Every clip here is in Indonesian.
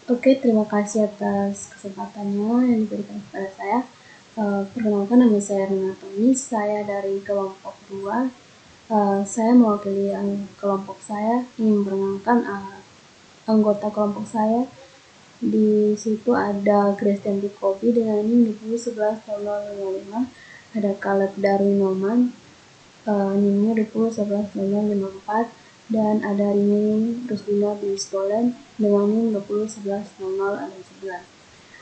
Oke, terima kasih atas kesempatannya yang diberikan kepada saya. Perkenalkan, nama saya Renatoni, saya dari kelompok 2. Saya mewakili kelompok saya, ingin memperkenalkan anggota kelompok saya. Di situ ada Christian Kopi dengan NIM 20110055, ada Caleb Darwin Noman, NIM-nya 20110054, dan ada Rini Rusdina Bistolen dengan NIM 20110011.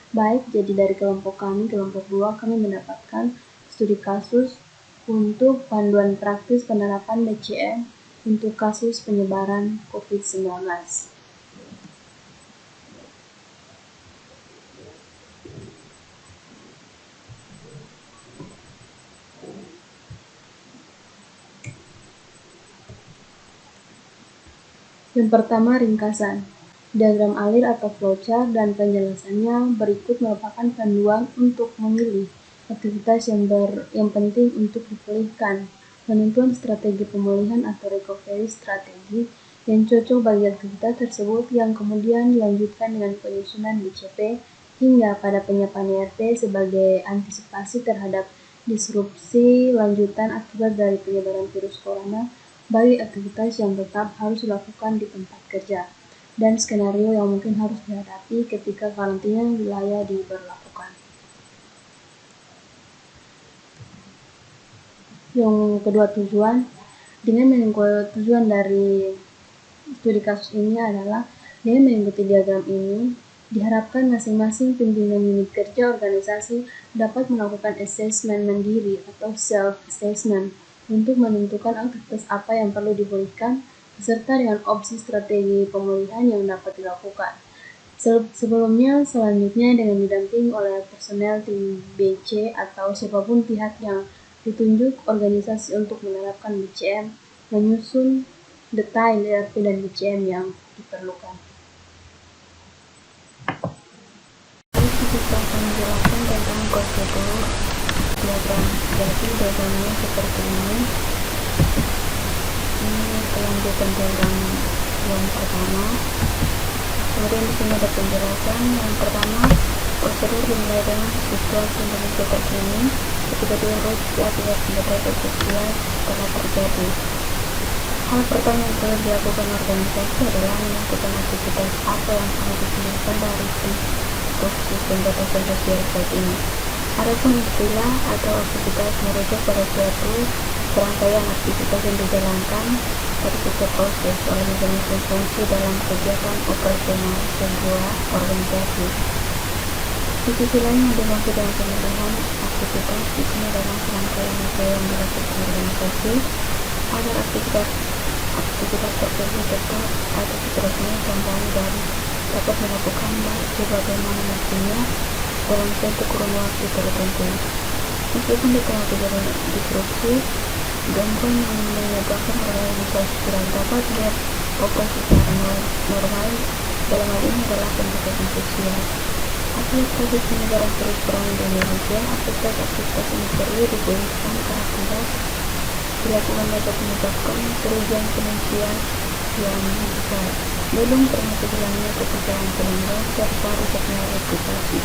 Baik, jadi dari kelompok kami, kelompok 2, kami mendapatkan studi kasus untuk panduan praktis penerapan BCM untuk kasus penyebaran COVID-19. Yang pertama, ringkasan. Diagram alir atau flowchart dan penjelasannya berikut merupakan panduan untuk memilih aktivitas yang penting untuk dipulihkan. Penentuan strategi pemulihan atau recovery strategi yang cocok bagi aktivitas tersebut yang kemudian dilanjutkan dengan penyusunan BCP hingga pada penyiapan IRT sebagai antisipasi terhadap disrupsi lanjutan akibat dari penyebaran virus corona bagi aktivitas yang tetap harus dilakukan di tempat kerja, dan skenario yang mungkin harus dihadapi ketika karantina wilayah diberlakukan. Yang kedua, tujuan. Dengan mengikuti tujuan dari studi kasus ini adalah dengan mengikuti diagram ini, diharapkan masing-masing pimpinan unit kerja organisasi dapat melakukan assessment mandiri atau self-assessment untuk menentukan aktivitas apa yang perlu dipulihkan, beserta dengan opsi strategi pemulihan yang dapat dilakukan. Selanjutnya dengan didampingi oleh personel tim BC atau siapapun pihak yang ditunjuk organisasi untuk menerapkan BCM, menyusun detail ERP dan BCM yang diperlukan. Kita akan menjelaskan tentang prosedur diagram. Jadi diagramnya seperti ini. Ini kelanjutan diagram yang pertama. Kemudian di sini ada penjelasan. Yang pertama, prosedur dimulai dengan situasi Indonesia terkini ketika diurus akibat pembatasan sosial telah terjadi. Hal pertama yang perlu dilakukan organisasi adalah menentukan aktivitas apa yang harus dipulihkan dari situasi pembatasan sosial saat ini. Adapun istilah atau aktivitas merujuk pada suatu serangkaian aktivitas yang dijalankan pada setiap proses organisasi fungsi dalam kegiatan operasional sebuah organisasi. Di sisi lain yang dimaksud dengan pemilihan aktivitas di sini adalah serangkaian upaya yang dilakukan organisasi agar aktivitas tersebut tetap atau seterusnya kembali dan dapat dilakukan sebagaimana mestinya dalam suatu kurun waktu tertentu. Meskipun di tengah kejadian disrupsi, gangguan yang menyebabkan organisasi tidak dapat beroperasi secara normal, dalam hal ini adalah pembatasan sosial. Akibat kasus penyebaran virus corona di Indonesia, aktivitas ini perlu dipulihkan karena dilakukan dapat menyebabkan kerugian finansial yang besar, belum termasuk hilangnya pekerjaan pelanggan serta rusaknya reputasi.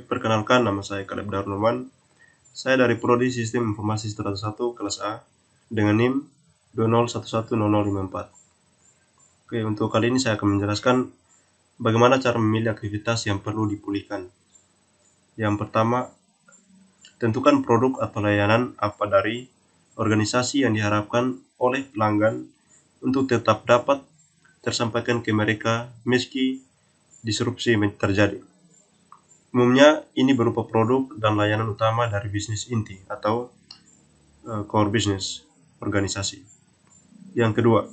Perkenalkan, nama saya Caleb Darwin Noman. Saya dari Prodi Sistem Informasi Strata 1 kelas A dengan NIM 20110054. Oke, untuk kali ini saya akan menjelaskan bagaimana cara memilih aktivitas yang perlu dipulihkan. Yang pertama, tentukan produk atau layanan apa dari organisasi yang diharapkan oleh pelanggan untuk tetap dapat tersampaikan ke mereka meski disrupsi terjadi. Umumnya ini berupa produk dan layanan utama dari bisnis inti atau core business organisasi. Yang kedua,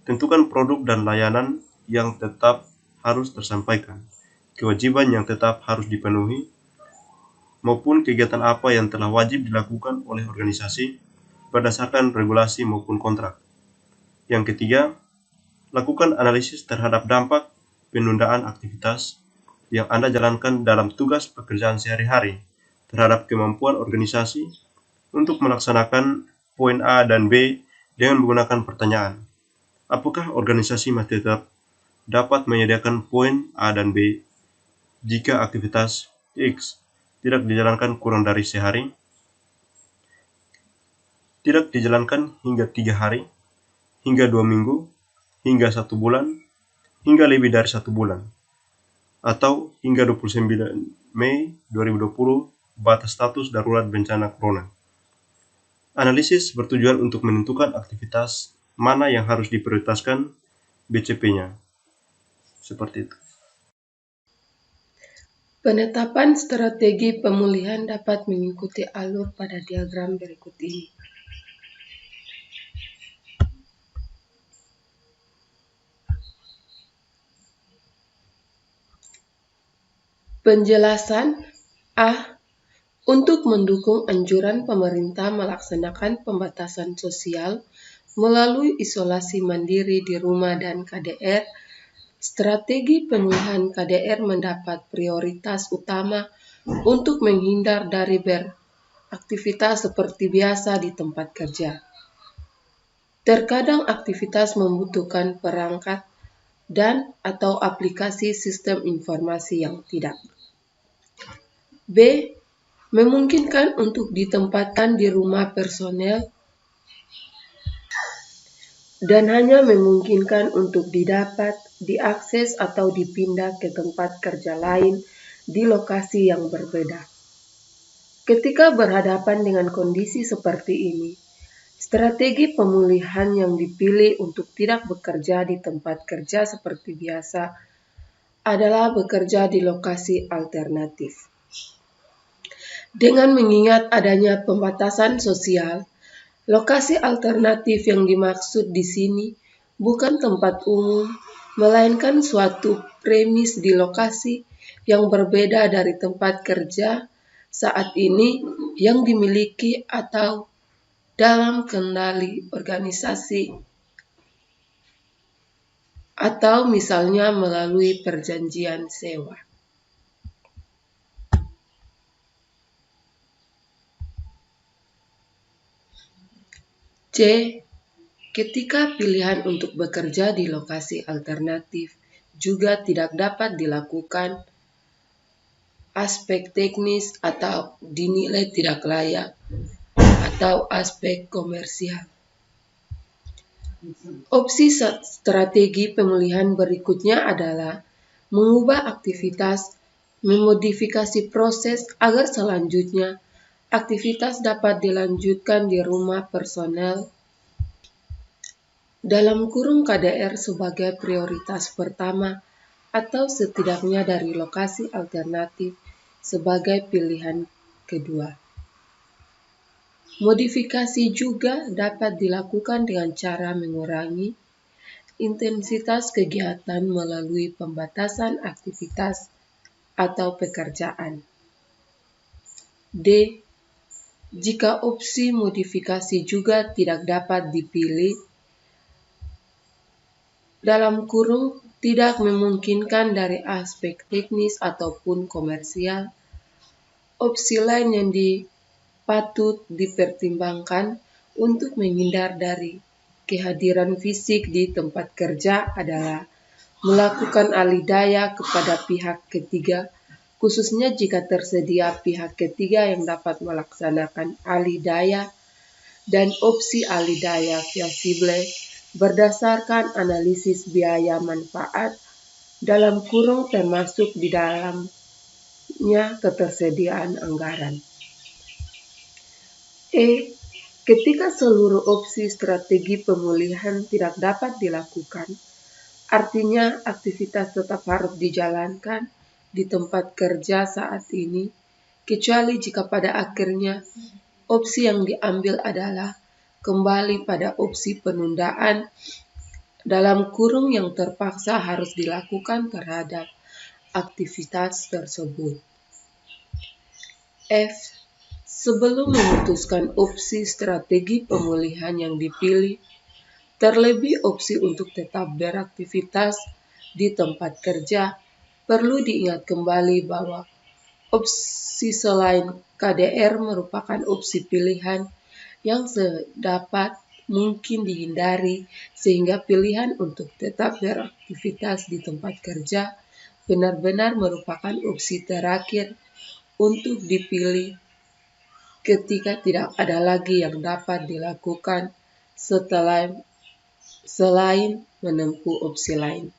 tentukan produk dan layanan yang tetap harus tersampaikan, kewajiban yang tetap harus dipenuhi, maupun kegiatan apa yang telah wajib dilakukan oleh organisasi berdasarkan regulasi maupun kontrak. Yang ketiga, Lakukan analisis terhadap dampak penundaan aktivitas yang Anda jalankan dalam tugas pekerjaan sehari-hari terhadap kemampuan organisasi untuk melaksanakan poin A dan B dengan menggunakan pertanyaan. Apakah organisasi masih tetap dapat menyediakan poin A dan B jika aktivitas X tidak dijalankan kurang dari sehari, tidak dijalankan hingga 3 hari, hingga 2 minggu, hingga 1 bulan, hingga lebih dari 1 bulan, atau hingga 29 Mei 2020 batas status darurat bencana corona. Analisis bertujuan untuk menentukan aktivitas mana yang harus diprioritaskan BCP-nya. Seperti itu. Penetapan strategi pemulihan dapat mengikuti alur pada diagram berikut ini. Penjelasan A. Untuk mendukung anjuran pemerintah melaksanakan pembatasan sosial melalui isolasi mandiri di rumah dan KDR, strategi pemulihan KDR mendapat prioritas utama untuk menghindar dari beraktivitas seperti biasa di tempat kerja. Terkadang aktivitas membutuhkan perangkat dan atau aplikasi sistem informasi yang tidak. B. Memungkinkan untuk ditempatkan di rumah personel dan hanya memungkinkan untuk didapat, diakses atau dipindah ke tempat kerja lain di lokasi yang berbeda. Ketika berhadapan dengan kondisi seperti ini, strategi pemulihan yang dipilih untuk tidak bekerja di tempat kerja seperti biasa adalah bekerja di lokasi alternatif. Dengan mengingat adanya pembatasan sosial, lokasi alternatif yang dimaksud di sini bukan tempat umum, melainkan suatu premis di lokasi yang berbeda dari tempat kerja saat ini yang dimiliki atau dalam kendali organisasi, atau misalnya melalui perjanjian sewa. C. Ketika pilihan untuk bekerja di lokasi alternatif juga tidak dapat dilakukan, aspek teknis atau dinilai tidak layak, atau aspek komersial. Opsi strategi pemulihan berikutnya adalah mengubah aktivitas, memodifikasi proses agar selanjutnya aktivitas dapat dilanjutkan di rumah personel dalam kurung KDR sebagai prioritas pertama atau setidaknya dari lokasi alternatif sebagai pilihan kedua. Modifikasi juga dapat dilakukan dengan cara mengurangi intensitas kegiatan melalui pembatasan aktivitas atau pekerjaan. D. Jika opsi modifikasi juga tidak dapat dipilih, dalam kurung tidak memungkinkan dari aspek teknis ataupun komersial, opsi lain yang patut dipertimbangkan untuk menghindar dari kehadiran fisik di tempat kerja adalah melakukan alih daya kepada pihak ketiga, khususnya jika tersedia pihak ketiga yang dapat melaksanakan alih daya, dan opsi alih daya fleksibel berdasarkan analisis biaya manfaat dalam kurung termasuk di dalamnya ketersediaan anggaran. E. Ketika seluruh opsi strategi pemulihan tidak dapat dilakukan, artinya aktivitas tetap harus dijalankan di tempat kerja saat ini, kecuali jika pada akhirnya opsi yang diambil adalah kembali pada opsi penundaan dalam kurung yang terpaksa harus dilakukan terhadap aktivitas tersebut. F. Sebelum memutuskan opsi strategi pemulihan yang dipilih, Terlebih opsi untuk tetap beraktivitas di tempat kerja, perlu diingat kembali bahwa opsi selain KDR merupakan opsi pilihan yang sedapat mungkin dihindari, sehingga pilihan untuk tetap beraktivitas di tempat kerja benar-benar merupakan opsi terakhir untuk dipilih ketika tidak ada lagi yang dapat dilakukan selain menempuh opsi lain.